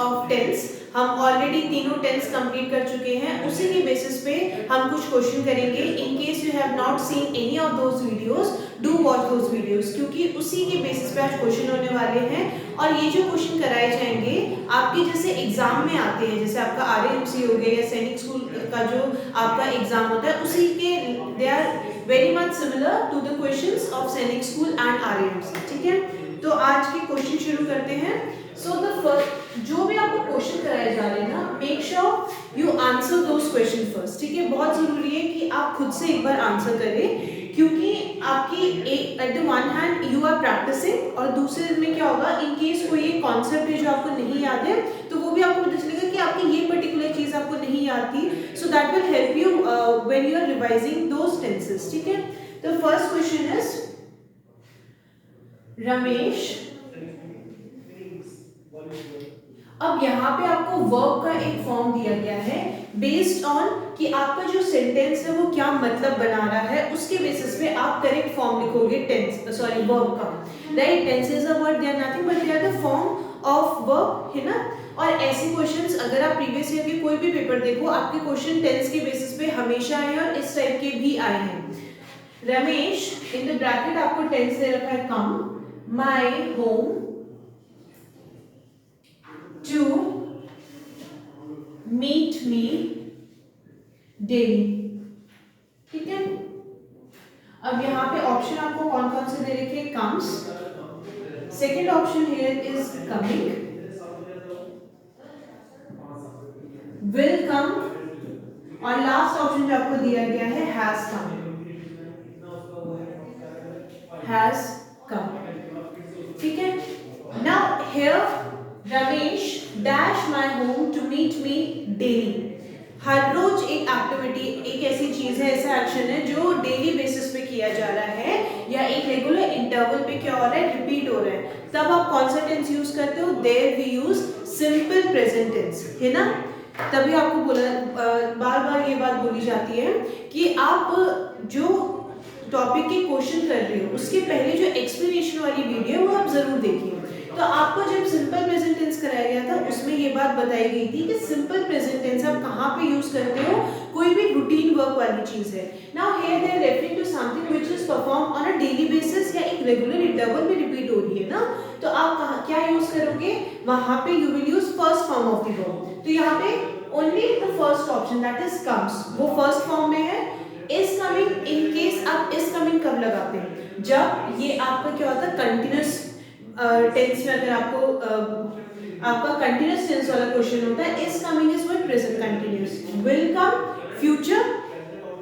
Of tense, हम already तीनों tense complete कर चुके हैं, उसी के बेसिस पे हम कुछ क्वेश्चन करेंगे। In case you have not seen any of those videos, do watch those videos, क्योंकि उसी के बेसिस पे आज क्वेश्चन होने वाले हैं। और ये जो क्वेश्चन कराए जाएंगे आपके जैसे एग्जाम में आते हैं, जैसे आपका RAMC हो गया या सैनिक स्कूल का जो आपका एग्जाम होता है, उसी के they are very much similar to the questions of Sainik school and RAMC। ठीक है, तो आज के क्वेश्चन शुरू करते हैं। सो द फर्स्ट, जो भी आपको क्वेश्चन कराए जा रहे हैं ना, make sure you answer those question first. ठीक है, बहुत जरूरी है कि आप खुद से एक बार आंसर करें, क्योंकि आपकी at the one hand you are practising, और दूसरे में क्या होगा, इन केस कोई एक कॉन्सेप्ट है जो आपको नहीं याद है, तो वो भी आपको पता चलेगा कि आपकी ये पर्टिकुलर चीज आपको नहीं याद थी। So that will help you when you are revising those tenses. ठीक है, तो फर्स्ट क्वेश्चन इज, रमेश, अब यहाँ पे आपको वर्ब का एक फॉर्म दिया गया है बेस्ड ऑन कि आपका जो सेंटेंस है वो क्या मतलब बना रहा है, उसके बेसिस पे आप करेक्ट फॉर्म लिखोगे टेंस, सॉरी वर्ब का, right. Tenses are what, they are nothing but they are the form of verb, है ना। और ऐसे क्वेश्चंस अगर आप प्रीवियस ईयर के कोई भी पेपर देखो, आपके क्वेश्चन टेंस के बेसिस पे हमेशा आए और इस टाइप के भी आए हैं। रमेश, इन द ब्रैकेट आपको टेंस दे रखा है come my home to meet me daily। ठीक है, अब यहाँ पे ऑप्शन आपको कौन कौन से दे रखे, comes, second option here is coming, will come, और लास्ट ऑप्शन जो आपको दिया गया है has come, has come। ठीक है, now here Ramesh dash my home to meet me daily. हर रोज एक एक्टिविटी, एक ऐसी चीज है, ऐसा एक्शन है जो डेली बेसिस पे किया जा रहा है या एक रेगुलर इंटरवल पे क्या हो रहा है, रिपीट हो रहा है। तब आप कौन सा टेंस यूज करते हो, there we use simple present tense, है ना। तभी आपको बोला, बार बार ये बात बोली जाती है कि आप जो टॉपिक के क्वेश्चन कर रहे हो उसके पहले जो एक्सप्लेनेशन वाली वीडियो है वो आप जरूर देखिए। तो आपको जब सिंपल प्रेजेंट टेंस कराया गया था उसमें ये बात बताई गई थी कि सिंपल प्रेजेंट टेंस आप कहाँ पे यूज करते हो, कोई भी रूटीन वर्क वाली चीज है। Now here they are referring to something which is perform on a daily basis या एक रेगुलर इंटरवल में रिपीट हो रही है ना, तो आप कहाँ क्या यूज करोगे, वहां पे you will use first form of the verb. तो यहाँ पे only the first option that is comes, वो फर्स्ट फॉर्म में है। इज कमिंग, इन केस आप इज कमिंग कब लगाते हैं, जब ये आपका क्या होता है, कंटिन्यूस टेंस में, अगर आपका कंटिन्यूस टेंस वाला क्वेश्चन होता है, is coming is what, present continuous, will come future,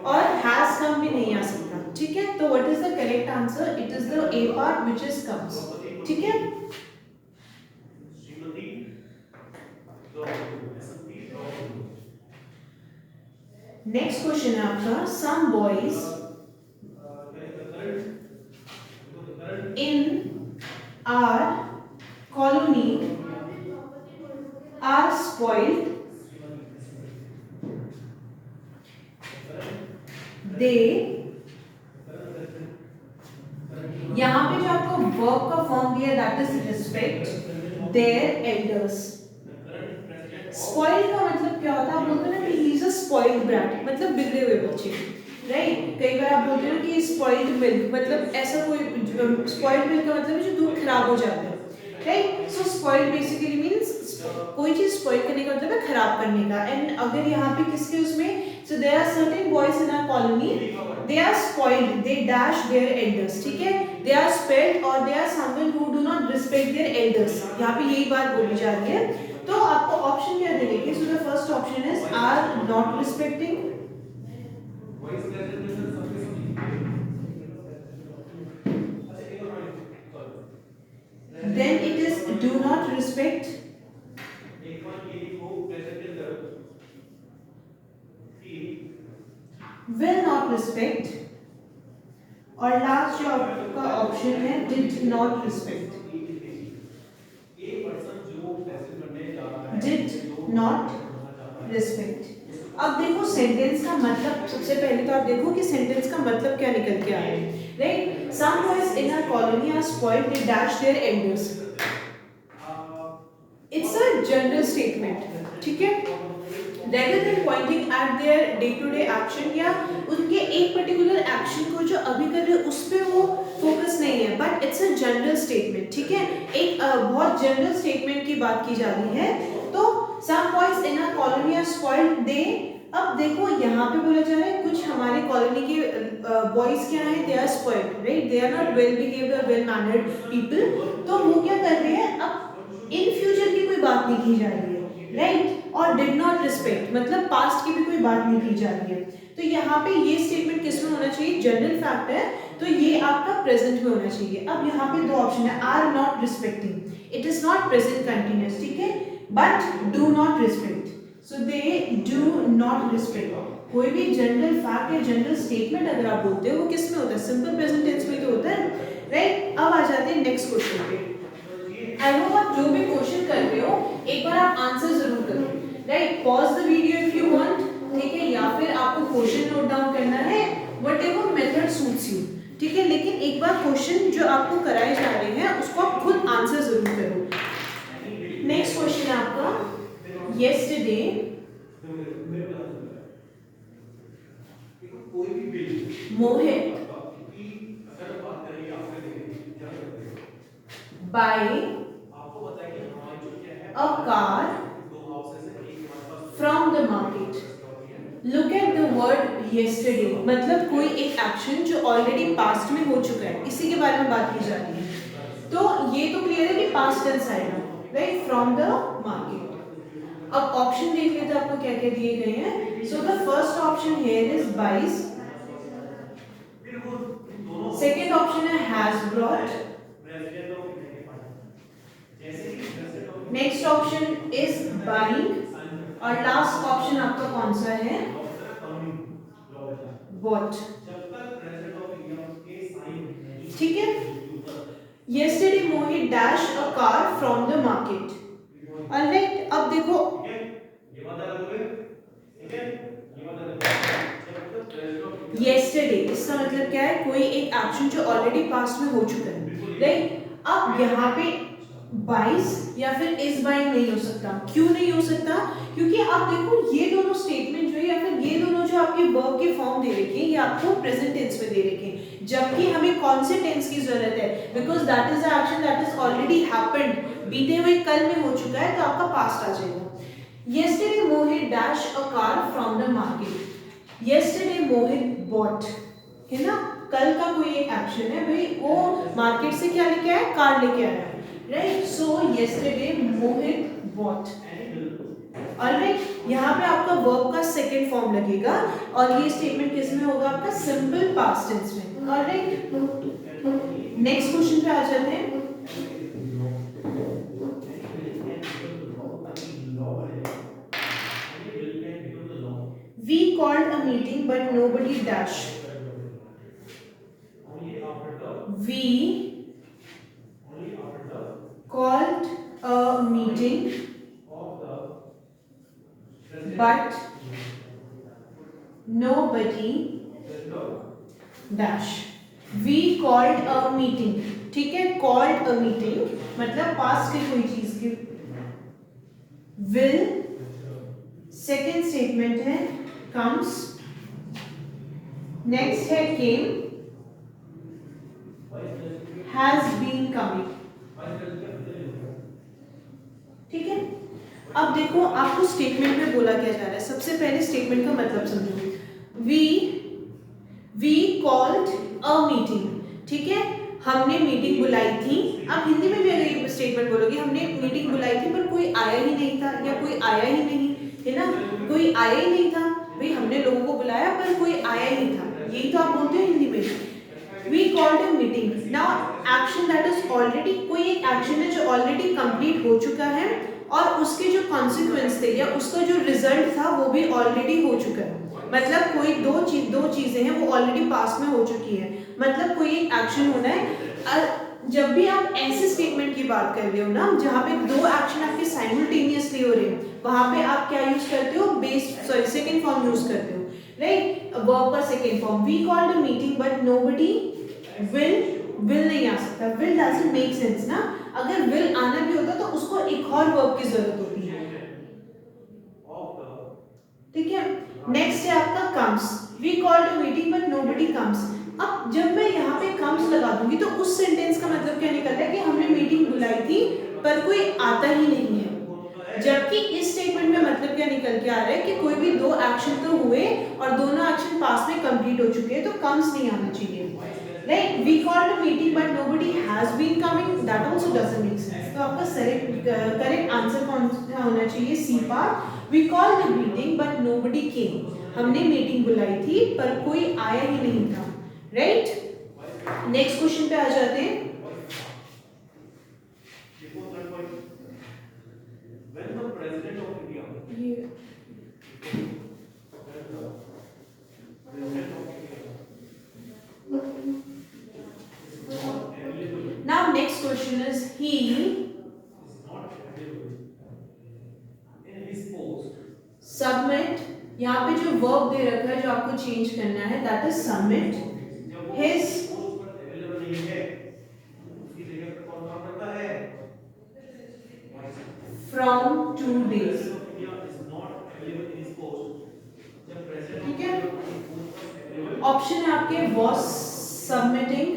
और हैज कम भी नहीं आ सकता। ठीक है, तो what is the correct answer, it is the A part which is comes. ठीक है, नेक्स्ट क्वेश्चन है आपका, some boys in our colony are spoiled, they, यहाँ पे जो आपको वर्ब का फॉर्म दिया that is respect their elders. Spoiled का मतलब क्या होता है, आप बोलते हैं ना कि he is a spoiled brat, मतलब बिगड़े हुए बच्चे, राइट। कई बार आप बोलते हो कि स्पॉइल्ड मिल्क, मतलब ऐसा कोई, स्पॉइल्ड मिल्क का मतलब है जो दूध खराब हो जाता है, राइट। सो स्पॉइल्ड बेसिकली मींस कोई चीज स्पॉइल करने का मतलब है खराब करने का। एंड अगर यहाँ पे किसके उसमें, so there are certain boys in our colony, they are spoiled, they dash their elders. ठीक है, दे आर स्पेल्ड और they are someone who do not respect their elders, यहाँ पे यही बात बोली जा रही है। तो आपको ऑप्शन क्या देंगे, so the first option is are not respecting, then it is do not respect, will not respect, और लास्ट जो आपका ऑप्शन है did not respect, did not respect। अब देखो सेंटेंस का मतलब, सबसे पहले तो आप देखो कि सेंटेंस का मतलब क्या निकल के आ रहा है, right. Some boys in our colony are spoiled, they dash their elders. It's a general statement, ठीक है, rather than pointing at their day to day action या उनके एक पर्टिकुलर एक्शन को जो अभी कर रहे हैं उस पे वो फोकस नहीं है, but it's a general statement, ठीक है, एक बहुत जनरल स्टेटमेंट की बात की जा रही है। तो some boys in a colony are spoiled they, अब देखो यहाँ पे बोला जा रहा है कुछ हमारे कॉलोनी के बॉयज क्या है, they are spoiled, right, they are not well behaved और वेल मैनर्ड पीपल, तो वो क्या कर रहे हैं, अब इन फ्यूचर की कोई बात नहीं की जा रही है, राइट, और डिड नॉट रिस्पेक्ट मतलब पास्ट की भी कोई बात नहीं की जा रही है। तो यहाँ पे ये स्टेटमेंट किस में होना चाहिए, जनरल फैक्ट है, तो ये आपका प्रेजेंट में होना चाहिए। अब यहाँ पे दो ऑप्शन है, are not respecting, it is not present continuous, ठीक है, but do not respect, so they do not respect. कोई भी जनरल फैक्ट या जनरल स्टेटमेंट अगर आप बोलते हो वो किस में होता है, सिंपल प्रेजेंट टेंस में तो होता है, राइट। अब आ जाते हैं नेक्स्ट क्वेश्चन पे। आई होप आप जो भी क्वेश्चन कर रहे हो एक बार आप आंसर जरूर करो, right, pause the video if you want, ठीक है, या फिर आपको क्वेश्चन नोट डाउन करना है, व्हाटएवर मेथड सूट्स यू, ठीक है, लेकिन एक बार क्वेश्चन जो आपको कराए जा रहे हैं उसको आप खुद आंसर जरूर करो। नेक्स्ट क्वेश्चन है आपका, yesterday Mohit buy a car from the market, look at the word yesterday, मतलब कोई एक एक्शन जो ऑलरेडी पास्ट में हो चुका है इसी के बारे में बात की जा रही है, तो ये तो क्लियर है कि पास्ट टेंस आएगा, राइट, फ्रॉम द मार्केट। अब ऑप्शन देख लेते हैं आपको क्या क्या दिए गए हैं। So the first option here is buys, second option है has brought, next option is buying, और लास्ट ऑप्शन आपका कौन सा है, बॉट, ठीक है। yesterday Mohit dash a car from the market, alright. अब देखो yesterday इसका मतलब क्या है, कोई एक एक्शन जो ऑलरेडी पास्ट में हो चुका है, राइट। अब यहाँ पे बाइस या फिर इज बाइंग नहीं हो सकता, क्यों नहीं हो सकता, क्योंकि आप देखो ये दोनों स्टेटमेंट जो है या फिर ये दोनों जो आपके वर्ब के फॉर्म दे रखे हैं ये आपको प्रेजेंट टेंस में दे रखे हैं, जबकि हमें कौन से टेंस की जरूरत है, because that is the action that is already happened, बीते हुए कल में हो चुका है, तो आपका पास्ट आ जाएगा। yesterday Mohit dash a car from the market, yesterday Mohit bought, है ना, कल का कोई एक एक्शन है भाई, वो मार्केट से क्या लेके आया, कार लेके आया, राइट, सो yesterday Mohit bought, ऑलराइट। यहाँ पे आपका वर्ब का सेकंड फॉर्म लगेगा और ये स्टेटमेंट किस में होगा, आपका सिंपल पास्ट टेंस में, ऑलराइट। नेक्स्ट क्वेश्चन पे आ जाते हैं। We called a meeting but nobody dash. We called a meeting but nobody dash. We called a meeting, ठीक है, called a meeting मतलब पास्ट की कोई चीज की, will सेकेंड स्टेटमेंट है comes, नेक्स्ट है came, has been coming, ठीक है। अब देखो आपको स्टेटमेंट में बोला क्या जा रहा है, सबसे पहले स्टेटमेंट का मतलब समझो। वी कॉल्ड अ मीटिंग, ठीक है, हमने मीटिंग बुलाई थी। आप हिंदी में भी अगर ये स्टेटमेंट बोलोगे हमने मीटिंग बुलाई थी पर कोई आया ही नहीं था या कोई आया ही नहीं, है ना, कोई आया ही नहीं था भाई, हमने लोगों को बुलाया पर कोई आया ही नहीं था, यही तो आप बोलते हो हिंदी में। We called a meeting, now action that is already, कोई एक एक्शन है जो ऑलरेडी कंप्लीट हो चुका है और उसके जो कॉन्सिक्वेंस थे या उसका जो रिजल्ट था वो भी ऑलरेडी हो चुका है, मतलब कोई दो चीजें हैं वो ऑलरेडी पास्ट में हो चुकी है, मतलब कोई एक एक्शन होना है। जब भी आप ऐसे स्टेटमेंट की बात कर रहे हो ना जहाँ पे दो एक्शन आपके साइमल्टेनियसली हो रहे हैं, वहां पे आप क्या यूज करते हो, सेकंड फॉर्म यूज करते हो, राइट, वर्ब का second form. We called a meeting but nobody will will नहीं आ सकता, will doesn't make sense ना, अगर will आना भी होता तो उसको एक और verb की जरूरत होती है, ठीक है। नेक्स्ट है आपका comes, we called a meeting but nobody comes। अब जब मैं यहाँ पे comes लगा दूंगी तो उस सेंटेंस का मतलब क्या निकल रहा है कि हमने मीटिंग बुलाई थी पर कोई आता ही नहीं है, जबकि इस स्टेटमेंट में मतलब क्या निकल के आ रहा है कि कोई भी दो एक्शन तो हुए और दोनों एक्शन पास में कंप्लीट हो चुके हैं, तो कम्स नहीं आना चाहिए। Like we called a meeting but nobody has been coming, that also doesn't make sense. तो आपका करेक्ट आंसर कौन सा होना चाहिए? C part. We called the meeting but nobody came, हमने मीटिंग बुलाई थी पर कोई आया ही नहीं था, राइट। नेक्स्ट क्वेश्चन पे आ जाते हैं। When the president of India, now next question is he is not available in his post, submit, यहाँ पे जो verb दे रखा है जो आपको चेंज करना है, that is submit his post पर available नहीं है, उसकी जगह पर कौन काम करता है? From 2 days, ठीक है। ऑप्शन है आपके was submitting,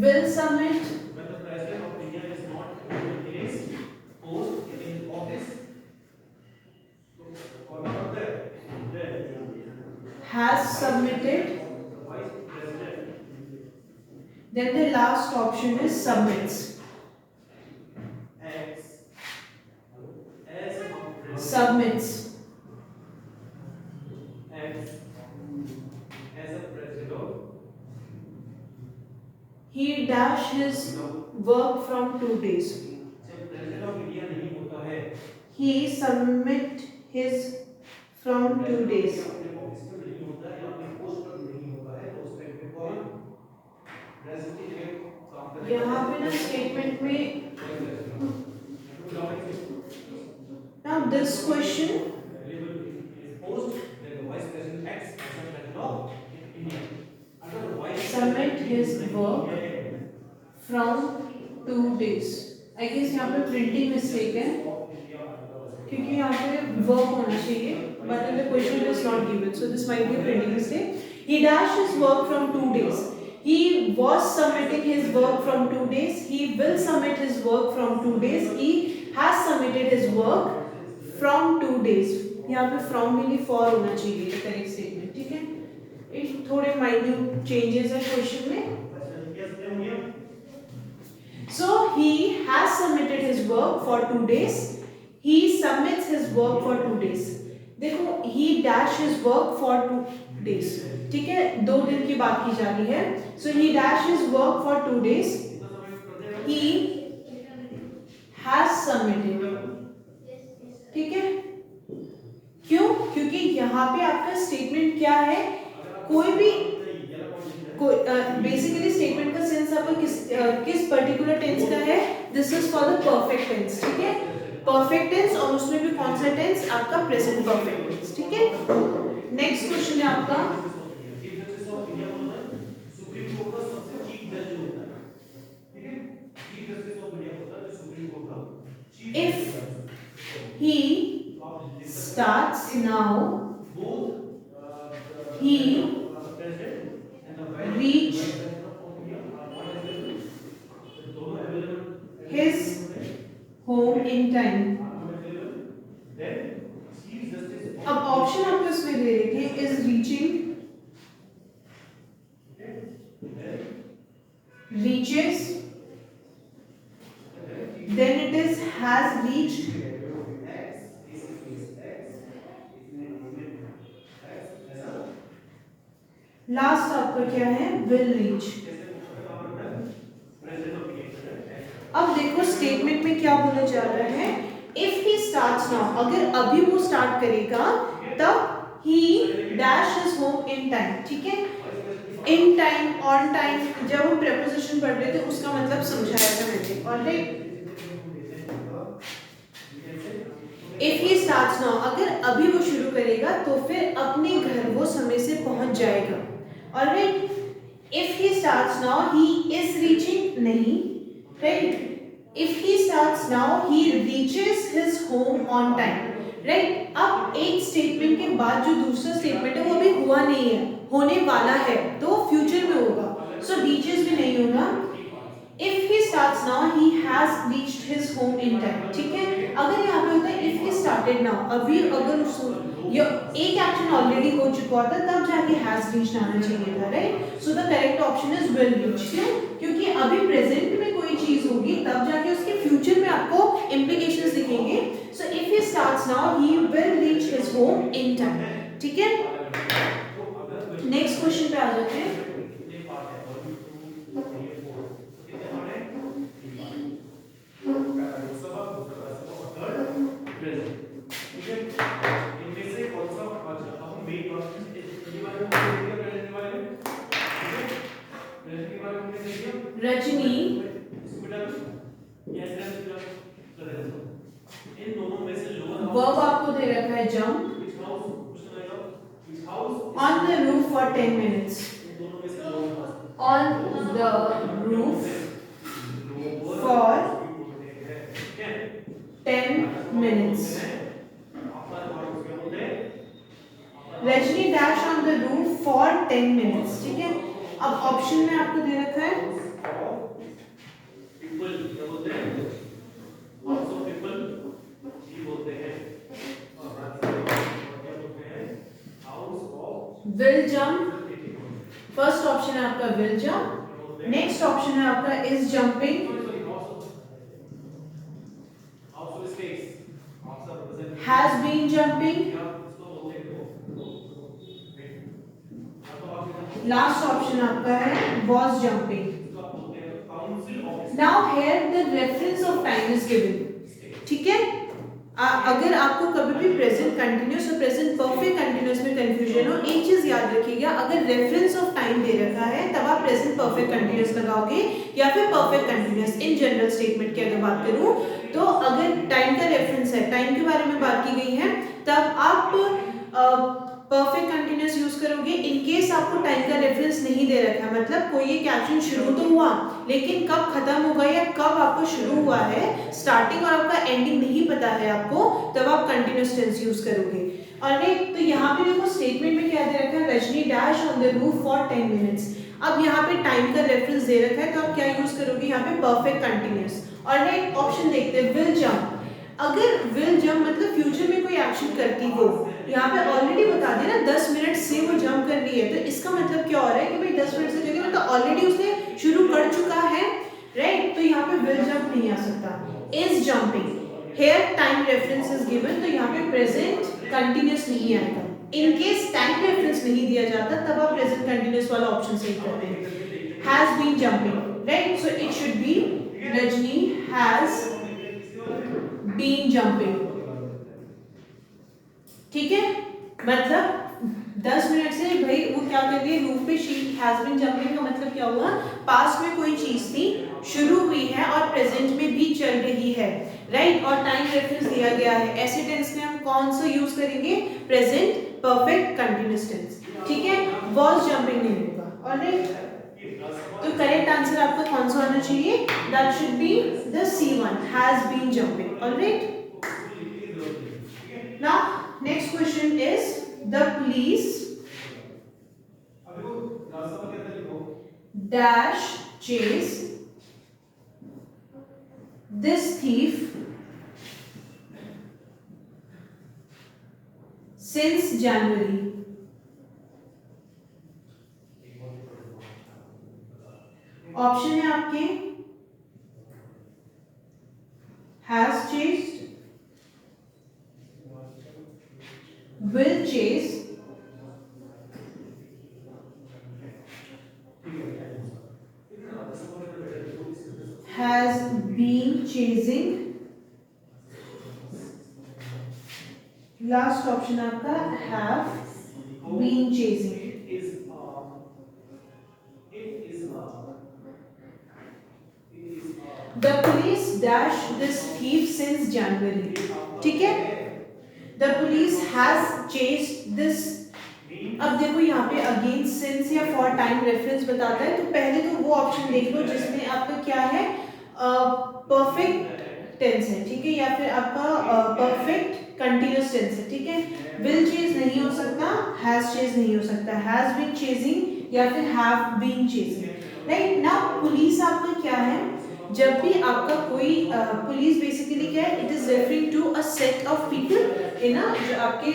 will submit, when the president of India is not in his post in his office, has submitted, then the last option is submits, submits as a president, he dash his work from 2 days, जब president of India नहीं होता है, he submit his from 2 days, अपने office पर नहीं होता है या अपने पोस्ट पर नहीं होता है, तो उस टाइम पे कौन president की जगह काम करेगा? यहाँ पे ना स्टेटमेंट में, now this question, submit his work from 2 days, I guess यहाँ पे प्रिंटिंग मिस्टेक है क्योंकि यहाँ पे वर्क होना चाहिए but in the question is not given, so this might be a printing mistake. He dashed his work from 2 days, he was submitting his work from 2 days, he will submit his work from 2 days, he has submitted his work from 2 days। यहाँ पे from भी नहीं for होना चाहिए correct statement, ठीक है। ये थोड़े माइन्यूट चेंजेस है क्वेश्चन में। So he has submitted his work for 2 days, he submits his work for 2 days। देखो he dash his work for 2 days, ठीक है, 2 दिन की बात की जा रही है। So he dash his work for 2 days, he has submitted, ठीक है। क्यों? क्योंकि यहाँ पे आपका स्टेटमेंट क्या है, कोई भी बेसिकली स्टेटमेंट का सेंस आपका किस पर्टिकुलर टेंस का है, this is for the perfect tense, ठीक है। परफेक्ट टेंस और उसमें भी कौन सा टेंस? आपका प्रेजेंट परफेक्ट टेंस, ठीक है। नेक्स्ट क्वेश्चन है आपका, if he starts now, he reach his home in time। अब ऑप्शन आपको इसमें दे रखे हैं, is reaching, reaches, then it is has reached, last आपका क्या है? will reach। अब देखो स्टेटमेंट में क्या बोला जा रहा है, इफ ही स्टार्ट्स नाउ, अगर अभी वो स्टार्ट करेगा तब ही dash his home in time, ठीक है। इन टाइम, ऑन टाइम, जब हम प्रेपोजिशन पढ़ रहे थे उसका मतलब समझाया था मैंने, alright. If he starts now, अगर अभी वो शुरू करेगा तो फिर अपने घर वो समय से पहुंच जाएगा। All right, if he starts now he is reaching, नहीं, right, if he starts now he reaches his home on time, right. अब एक स्टेटमेंट के बाद जो दूसरा स्टेटमेंट है वो अभी हुआ नहीं है, होने वाला है, तो फ्यूचर में होगा, सो रीचेस भी नहीं होगा। If he starts now he has reached his home in time, ठीक है। अगर यहाँ पे होता है इफ ही स्टार्टेड नाउ, अभी अगर एक एक्शन ऑलरेडी हो चुका था तब जाके हैज रीच्ड आना चाहिए था, right. So the correct option is will reach. क्यों? क्योंकि अभी प्रेजेंट में कोई चीज होगी तब जाके उसके फ्यूचर में आपको इंप्लीकेशंस दिखेंगे। So if he starts now he will reach his home in time, ठीक है। नेक्स्ट क्वेश्चन पे आ जाते हैं। रजनी, वर्ब आपको दे रखा है jump on the roof for 10 minutes, on the roof for 10 minutes. Rajni dash on the roof for 10 minutes, ठीक है। अब ऑप्शन में आपको दे रखा है विल जंप, फर्स्ट ऑप्शन है आपका विल जंप, नेक्स्ट ऑप्शन है आपका is jumping, has been jumping, last option आपका है was jumping. Now here the reference of time is given, ठीक है। अगर आपको कभी भी प्रेजेंट कंटिन्यूअस और प्रेजेंट परफेक्ट कंटिन्यूअस में कंफ्यूजन हो, एक चीज याद रखिएगा, अगर रेफरेंस ऑफ टाइम दे रखा है तब आप प्रेजेंट परफेक्ट कंटिन्यूअस लगाओगे या फिर perfect continuous. In general statement की अगर बात करूं तो अगर टाइम का रेफरेंस है, टाइम के बारे में बात की गई है, तब आप परफेक्ट कंटिन्यूअस यूज करोगे। इन केस आपको टाइम का रेफरेंस नहीं दे रखा है, मतलब कोई एक एक्शन शुरू तो हुआ लेकिन कब खत्म होगा या कब आपको शुरू हुआ है, स्टार्टिंग और आपका एंडिंग नहीं पता है आपको, तब आप कंटिन्यूअस टेंस यूज करोगे। ऑलराइट, तो यहाँ पे देखो स्टेटमेंट में क्या दे रखा है, Rajni dash on the roof for 10 minutes. अब यहाँ पे टाइम का रेफरेंस दे रखा है तो आप क्या यूज करोगे यहाँ पे, परफेक्ट कंटिन्यूअस। ऑलराइट, ऑप्शन देखते हैं, विल जंप। अगर विल जंप मतलब फ्यूचर में कोई एक्शन करती हो, यहाँ पे ऑलरेडी बता दिया ना 10 मिनट से वो जंप कर रही है, तो इसका मतलब क्या हो रहा है कि भाई 10 मिनट से जगह मतलब ऑलरेडी उसने शुरू कर चुका है, राइट। तो यहाँ पे विल जंप नहीं आ सकता। Is jumping, here time reference is given, तो यहाँ पे प्रेजेंट कंटिन्यूअस नहीं आएगा। इन केस टाइम रेफरेंस नहीं दिया जाता तब आप प्रेजेंट कंटिन्यूअस वाला ऑप्शन सही करते हैं। Has been jumping, right, so it should be Rajni has been jumping, ठीक है। मतलब 10 मिनट से भाई वो क्या कर रही है, रूफ पे, शी हैज बीन जंपिंग का मतलब क्या हुआ, पास्ट में कोई चीज थी, शुरू हुई है और प्रेजेंट में भी चल रही है, राइट, और टाइम रेफरेंस दिया गया है। ऐसे टेंस में हम कौन सा यूज करेंगे, प्रेजेंट परफेक्ट कंटीन्यूअस टेंस, ठीक है। वॉज जंपिंग नहीं होगा। ऑलराइट, तो करेक्ट आंसर आपका कौन सा होना चाहिए, that should be the C1, has been jumping. Alright, now next question is the police dash chase this thief since January. Option है आपके has chased, will chase, has been chasing, last option आपका have been chasing। The police dash this thief since January, ठीक है। The police has chased this. अब देखो यहाँ पे again since या फॉर टाइम रेफरेंस बताता है, तो पहले तो वो ऑप्शन देख लो जिसमें आपका क्या है, परफेक्ट टेंस है, ठीक है, या फिर आपका परफेक्ट कंटिन्यूअस टेंस है, ठीक है। विल चेज नहीं हो सकता, हैज चेज नहीं हो सकता, हैज बीन चेजिंग या फिर have been chasing, right. Now police आपका क्या है, जब भी आपका कोई पुलिस बेसिकली क्या है, it is referring to a set of people, है ना, जो आपके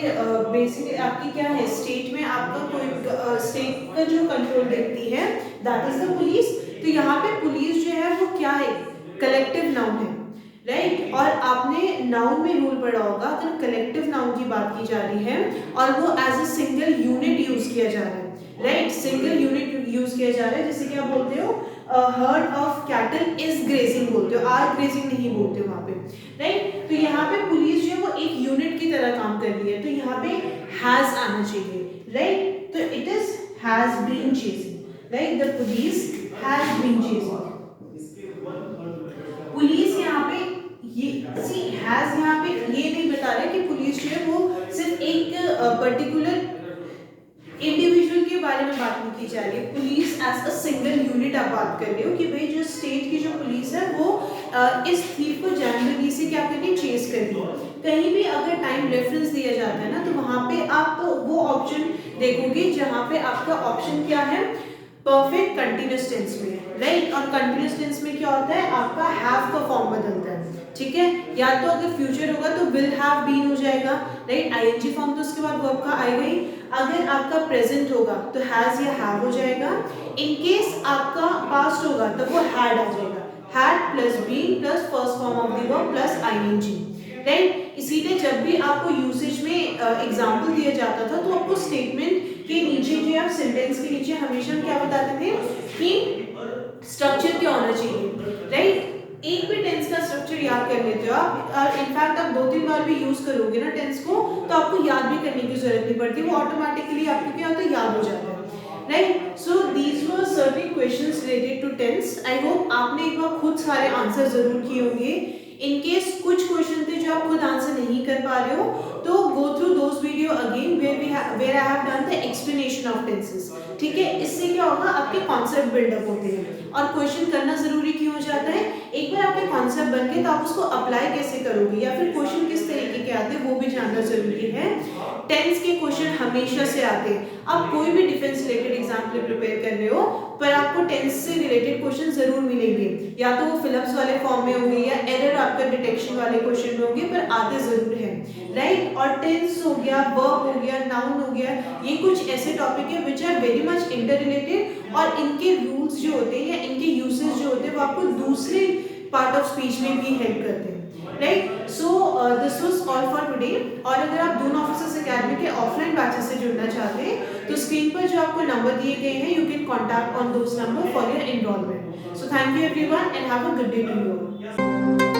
बेसिकली आपकी क्या है, स्टेट में आपका कोई स्टेट का जो कंट्रोल देखती है, दैट इज द पुलिस। तो यहाँ पे पुलिस जो है वो क्या है, कलेक्टिव नाउन है, राइट। और आपने नाउन में रूल पढ़ा होगा, अगर कलेक्टिव नाउन की बात की जा रही है और वो as a single unit use किया जा रहा है, राइट, सिंगल यूनिट यूज किया जा रहा है, जैसे कि आप बोलते हो heard of cattle is grazing बोलते हो, आर ग्रेजिंग नहीं बोलते हो वहां पे, राइट। तो यहाँ पे पुलिस जो है वो एक यूनिट की तरह काम कर रही है, तो यहाँ पे हैज आना चाहिए, राइट। तो it is has been chasing, right, the police has been chasing. Police यहाँ पे ये सी हैज यहाँ पे ये नहीं बता रहा कि पुलिस जो है वो सिर्फ एक पर्टिकुलर इंडिविजुअल के बारे में बात नहीं की जा रही है, police as a single unit आप बात कर रहे हो कि भाई जो स्टेट की जो पुलिस है वो इस थीफ को जानबूझ से क्या कर रही है, चेस कर रही है। कहीं भी अगर टाइम रेफरेंस दिया जाता है ना, तो वहां पे आप वो ऑप्शन देखोगे जहां पे आपका ऑप्शन क्या है, परफेक्ट कंटिन्यूअस टेंस में, राइट। और कंटिन्यूअस टेंस में क्या होता है, आपका हैव का फॉर्म बदलता है, ठीक है। या तो अगर फ्यूचर होगा तो विल हैव बीन हो जाएगा, राइट, आईएनजी फॉर्म तो उसके बाद वर्ब का आएगा ही। अगर आपका प्रेजेंट होगा तो हैज या हैव हो जाएगा। इन केस आपका पास्ट होगा तब वो हैड आ जाएगा, had plus been plus first form of the verb plus ING, right. इसीलिए जब भी आपको यूसेज में एग्जांपल दिया जाता था तो आपको स्टेटमेंट के नीचे जो आप सेंटेंस के नीचे हमेशा क्या बताते थे कि स्ट्रक्चर क्या होना चाहिए, राइट। एक भी टेंस का स्ट्रक्चर याद कर लेते हो आप, और इनफैक्ट आप 2-3 बार भी यूज करोगे ना टेंस को, तो आपको याद भी करने की जरूरत नहीं पड़ती, वो ऑटोमेटिकली आपको क्या होता है, याद हो जाता है, right. So these were certain questions related to tense. I hope आपने एक बार खुद सारे आंसर जरूर किए होंगे। इन केस कुछ क्वेश्चन थे जो आप खुद आंसर नहीं कर पा रहे हो, तो go through those video again where I have done the explanation of tenses, ठीक है। इससे क्या होगा, आपके कॉन्सेप्ट बिल्डअप होते हैं। और क्वेश्चन करना जरूरी क्यों हो जाता है, एक बार आपके कॉन्सेप्ट बन गए तो आप उसको अप्लाई कैसे करोगे, या फिर क्वेश्चन किस तरीके के आते हैं वो भी जानना जरूरी है। टेंस के क्वेश्चन हमेशा से आते हैं, आप कोई भी डिफेंस रिलेटेड एग्जाम के लिए प्रिपेयर कर रहे हो, पर आपको टेंस से रिलेटेड क्वेश्चन जरूर मिलेंगे, या तो वो फिलअप्स वाले फॉर्म में होंगे या एरर आपका डिटेक्शन वाले क्वेश्चन में होंगे, पर आते जरूर हैं, राइट। और टेंस हो गया, वर्ब हो गया, नाउन हो गया, ये कुछ ऐसे टॉपिक है which are very much interrelated, और इनके रूल्स जो होते हैं या इनके यूसेज जो होते हैं वो आपको दूसरे पार्ट ऑफ स्पीच में भी हेल्प करते हैं, right. So this was all for today. और अगर आप दून ऑफिसर्स एकेडमी के ऑफलाइन बैचेस से जुड़ना चाहते हैं तो स्क्रीन पर जो आपको नंबर दिए गए हैं, you can contact on those number for your enrolment. So thank you everyone and have a good day to you.